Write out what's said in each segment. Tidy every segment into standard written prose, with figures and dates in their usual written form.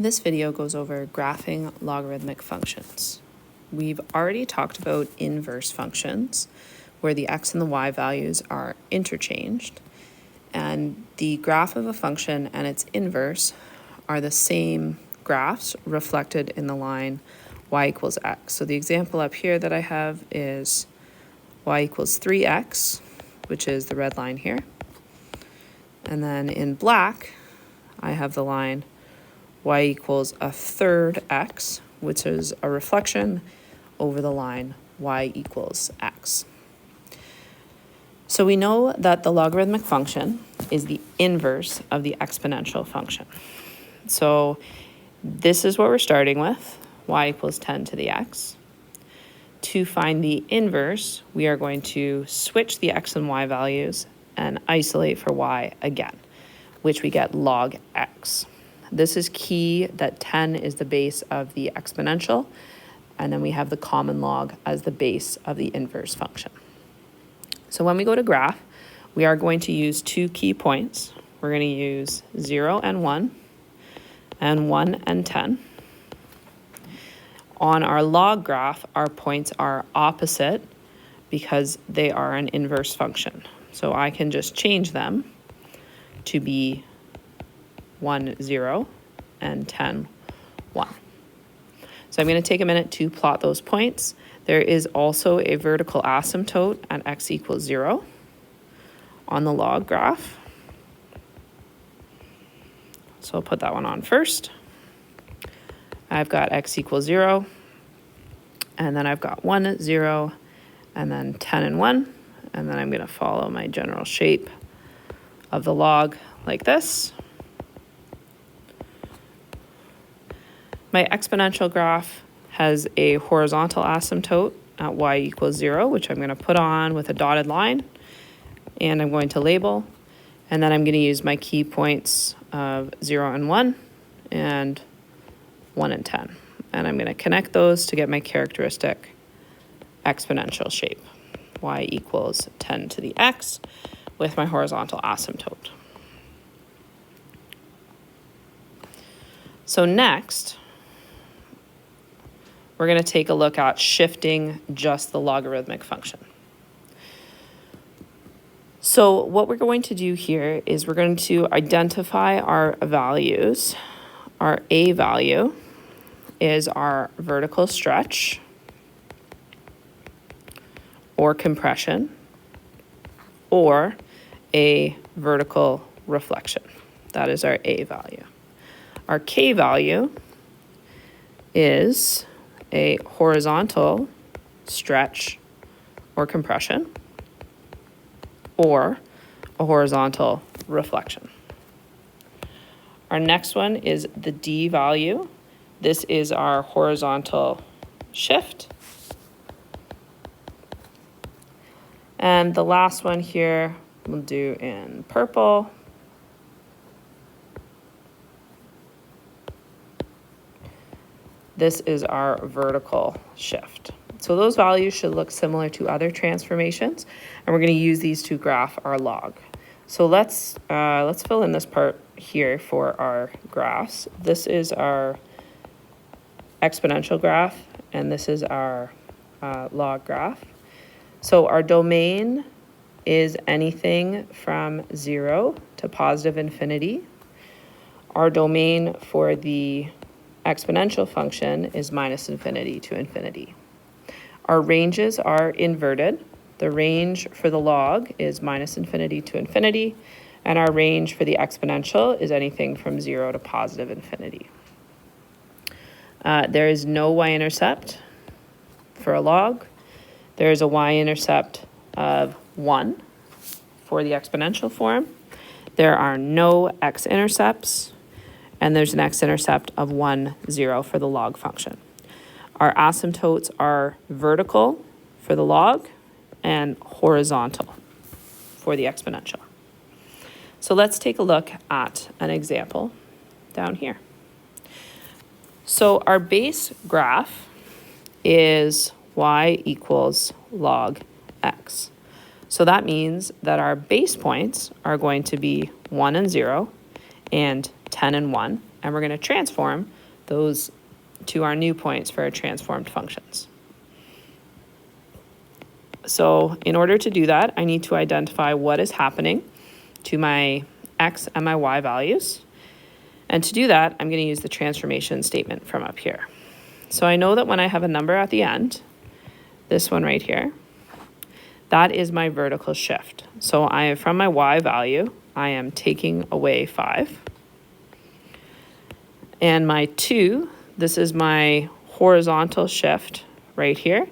This video goes over graphing logarithmic functions. We've already talked about inverse functions, where the x and the y values are interchanged, and the graph of a function and its inverse are the same graphs reflected in the line y equals x. So the example up here that I have is y equals 3x, which is the red line here. And then in black, I have the line y equals a third x, which is a reflection over the line y equals x. So we know that the logarithmic function is the inverse of the exponential function. So this is what we're starting with, y equals 10 to the x. To find the inverse, we are going to switch the x and y values and isolate for y again, which we get log x. This is key that 10 is the base of the exponential, and then we have the common log as the base of the inverse function. So when we go to graph, we are going to use two key points. We're going to use 0 and 1, and 1 and 10. On our log graph, our points are opposite because they are an inverse function. So I can just change them to be 1, 0, and 10, 1. So I'm going to take a minute to plot those points. There is also a vertical asymptote at x equals 0 on the log graph. So I'll put that one on first. I've got x equals 0, and then I've got 1, 0, and then 10 and 1, and then I'm going to follow my general shape of the log like this. My exponential graph has a horizontal asymptote at y equals 0, which I'm going to put on with a dotted line, and I'm going to label, and then I'm going to use my key points of 0 and 1, and 1 and 10. And I'm going to connect those to get my characteristic exponential shape, y equals 10 to the x, with my horizontal asymptote. So next, we're going to take a look at shifting just the logarithmic function. So what we're going to do here is we're going to identify our values. Our A value is our vertical stretch or compression or a vertical reflection. That is our A value. Our K value is a horizontal stretch or compression or a horizontal reflection. Our next one is the D value. This is our horizontal shift. And the last one here we'll do in purple. This is our vertical shift. So those values should look similar to other transformations, and we're going to use these to graph our log. So let's fill in this part here for our graphs. This is our exponential graph, and this is our log graph. So our domain is anything from 0 to positive infinity. Our domain for the exponential function is minus infinity to infinity. Our ranges are inverted. The range for the log is minus infinity to infinity, and our range for the exponential is anything from 0 to positive infinity. There is no y-intercept for a log. There is a y-intercept of 1 for the exponential form. There are no x-intercepts, and there's an x-intercept of 1, 0 for the log function. Our asymptotes are vertical for the log and horizontal for the exponential. So let's take a look at an example down here. So our base graph is y equals log x. So that means that our base points are going to be 1 and 0, and 10 and 1, and we're going to transform those to our new points for our transformed functions. So in order to do that, I need to identify what is happening to my x and my y values. And to do that, I'm going to use the transformation statement from up here. So I know that when I have a number at the end, this one right here, that is my vertical shift. So from my y value, I am taking away 5. And my 2, this is my horizontal shift right here.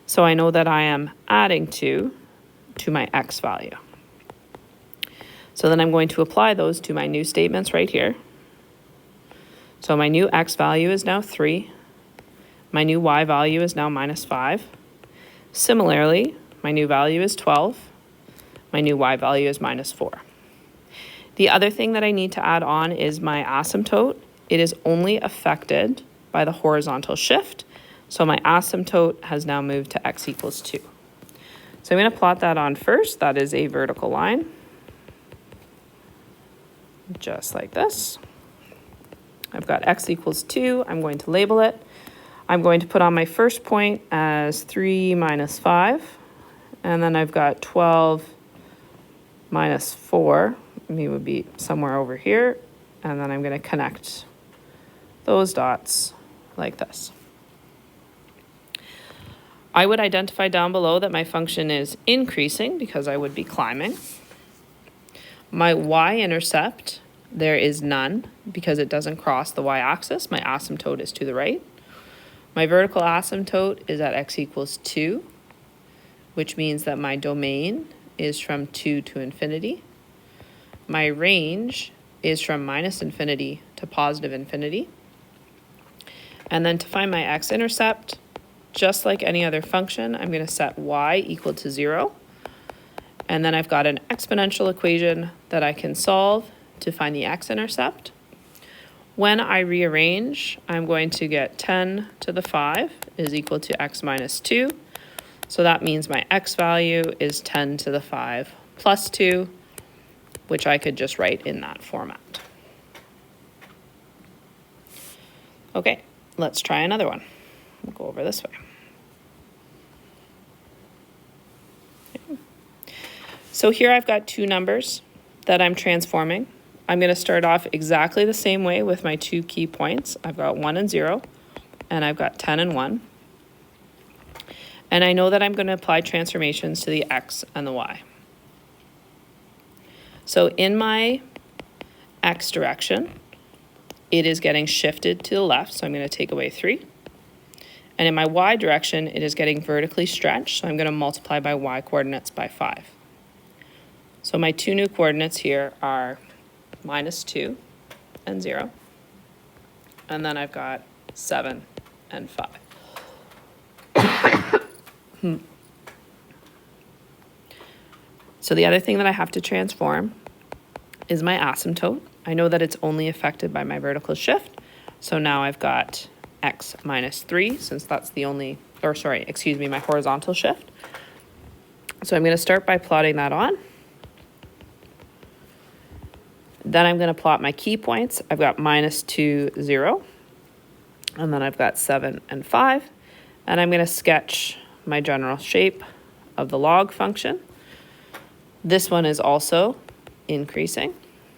So I know that I am adding 2 to my x value. So then I'm going to apply those to my new statements right here. So my new x value is now 3. My new y value is now -5. Similarly, my new value is 12. My new y value is -4. The other thing that I need to add on is my asymptote. It is only affected by the horizontal shift. So my asymptote has now moved to x equals 2. So I'm going to plot that on first. That is a vertical line, just like this. I've got x equals 2. I'm going to label it. I'm going to put on my first point as 3 minus 5. And then I've got 12 minus 4. It would be somewhere over here. And then I'm going to connect those dots like this. I would identify down below that my function is increasing because I would be climbing. My y-intercept, there is none because it doesn't cross the y-axis. My asymptote is to the right. My vertical asymptote is at x equals 2, which means that my domain is from 2 to infinity. My range is from -infinity to +infinity. And then to find my x-intercept, just like any other function, I'm going to set y equal to 0. And then I've got an exponential equation that I can solve to find the x-intercept. When I rearrange, I'm going to get 10 to the 5 is equal to x minus 2. So that means my x value is 10 to the 5 plus 2, which I could just write in that format. Okay, let's try another one. We'll go over this way. Okay. So here I've got two numbers that I'm transforming. I'm going to start off exactly the same way with my two key points. I've got 1 and 0, and I've got 10 and 1. And I know that I'm going to apply transformations to the x and the y. So in my x direction, it is getting shifted to the left, so I'm going to take away 3. And in my y direction, it is getting vertically stretched, so I'm going to multiply by y coordinates by 5. So my two new coordinates here are -2 and 0. And then I've got 7 and 5. So the other thing that I have to transform is my asymptote. I know that it's only affected by my vertical shift. So now I've got x minus 3, since that's the only, or sorry, excuse me, my horizontal shift. So I'm going to start by plotting that on. Then I'm going to plot my key points. I've got -2, 0. And then I've got 7 and 5. And I'm going to sketch my general shape of the log function. This one is also increasing.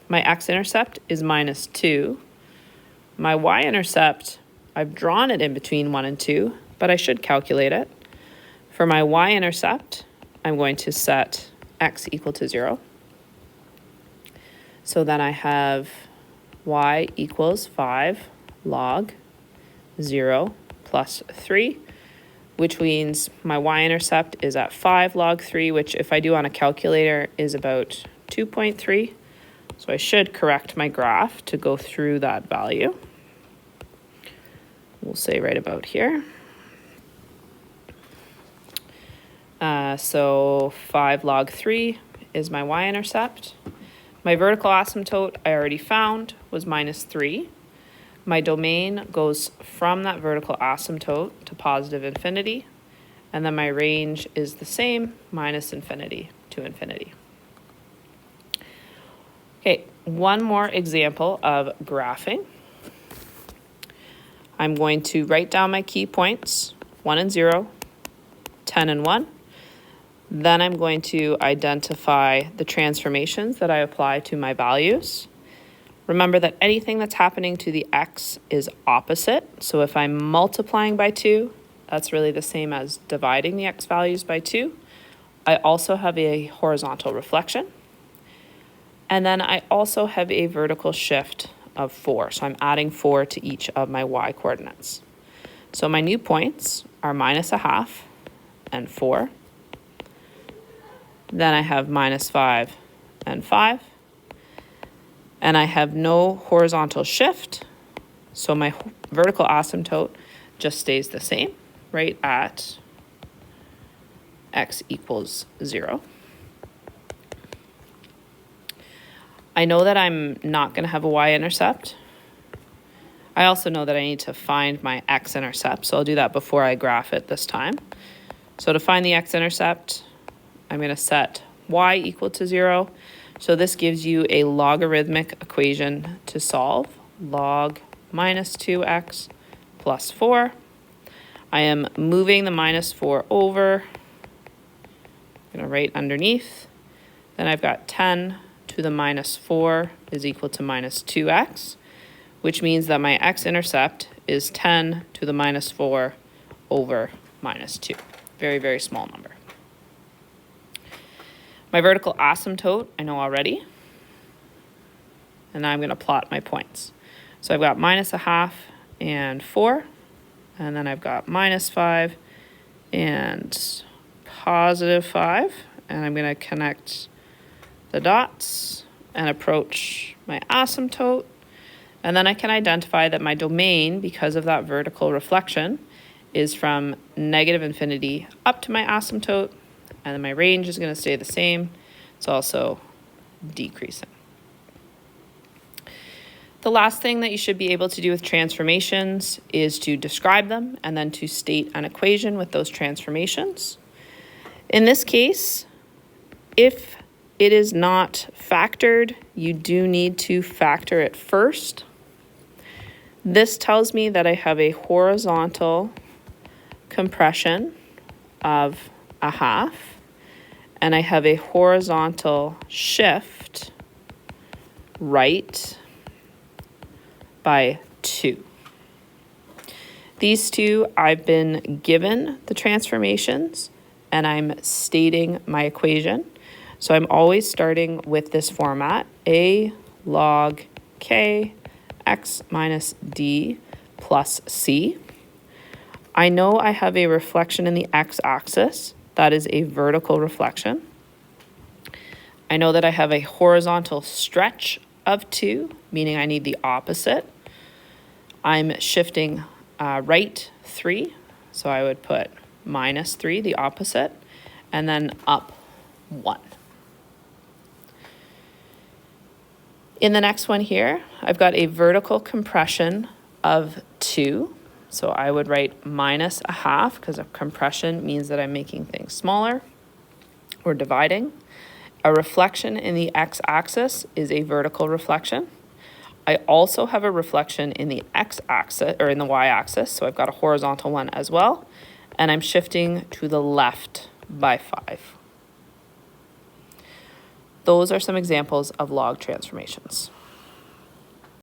My x-intercept is -2. My y-intercept, I've drawn it in between 1 and 2, but I should calculate it. For my y-intercept, I'm going to set x equal to 0. So then I have y equals 5 log 0 plus 3, which means my y-intercept is at 5 log 3, which if I do on a calculator is about 2.3. So I should correct my graph to go through that value. We'll say right about here. So 5 log 3 is my y-intercept. My vertical asymptote I already found was -3. My domain goes from that vertical asymptote to +infinity, and then my range is the same, -infinity to infinity. Okay, one more example of graphing. I'm going to write down my key points, 1 and 0, 10 and 1. Then I'm going to identify the transformations that I apply to my values. Remember that anything that's happening to the x is opposite. So if I'm multiplying by 2, that's really the same as dividing the x values by 2. I also have a horizontal reflection. And then I also have a vertical shift of 4. So I'm adding 4 to each of my y coordinates. So my new points are -0.5 and 4. Then I have -5 and 5. And I have no horizontal shift. So my vertical asymptote just stays the same, right at x equals 0. I know that I'm not going to have a y-intercept. I also know that I need to find my x-intercept, so I'll do that before I graph it this time. So to find the x-intercept, I'm going to set y equal to 0. So this gives you a logarithmic equation to solve. Log minus 2x plus 4. I am moving the -4 over. I'm going to write underneath. Then I've got 10 to the -4 is equal to -2x, which means that my x-intercept is 10 to the -4 over -2. Very, very small number. My vertical asymptote, I know already. And now I'm going to plot my points. So I've got -0.5 and 4. And then I've got -5 and +5. And I'm going to connect the dots and approach my asymptote. And then I can identify that my domain, because of that vertical reflection, is from -infinity up to my asymptote. And then my range is going to stay the same. It's also decreasing. The last thing that you should be able to do with transformations is to describe them and then to state an equation with those transformations. In this case, if it is not factored, you do need to factor it first. This tells me that I have a horizontal compression of 0.5, and I have a horizontal shift right by 2. These two, I've been given the transformations, and I'm stating my equation. So I'm always starting with this format, a log k x minus d plus c. I know I have a reflection in the x-axis. That is a vertical reflection. I know that I have a horizontal stretch of 2, meaning I need the opposite. I'm shifting right 3, so I would put -3, the opposite, and then up 1. In the next one here, I've got a vertical compression of 2. So I would write -0.5 because a compression means that I'm making things smaller or dividing. A reflection in the x-axis is a vertical reflection. I also have a reflection in the x-axis or in the y-axis, so I've got a horizontal one as well, and I'm shifting to the left by 5. Those are some examples of log transformations.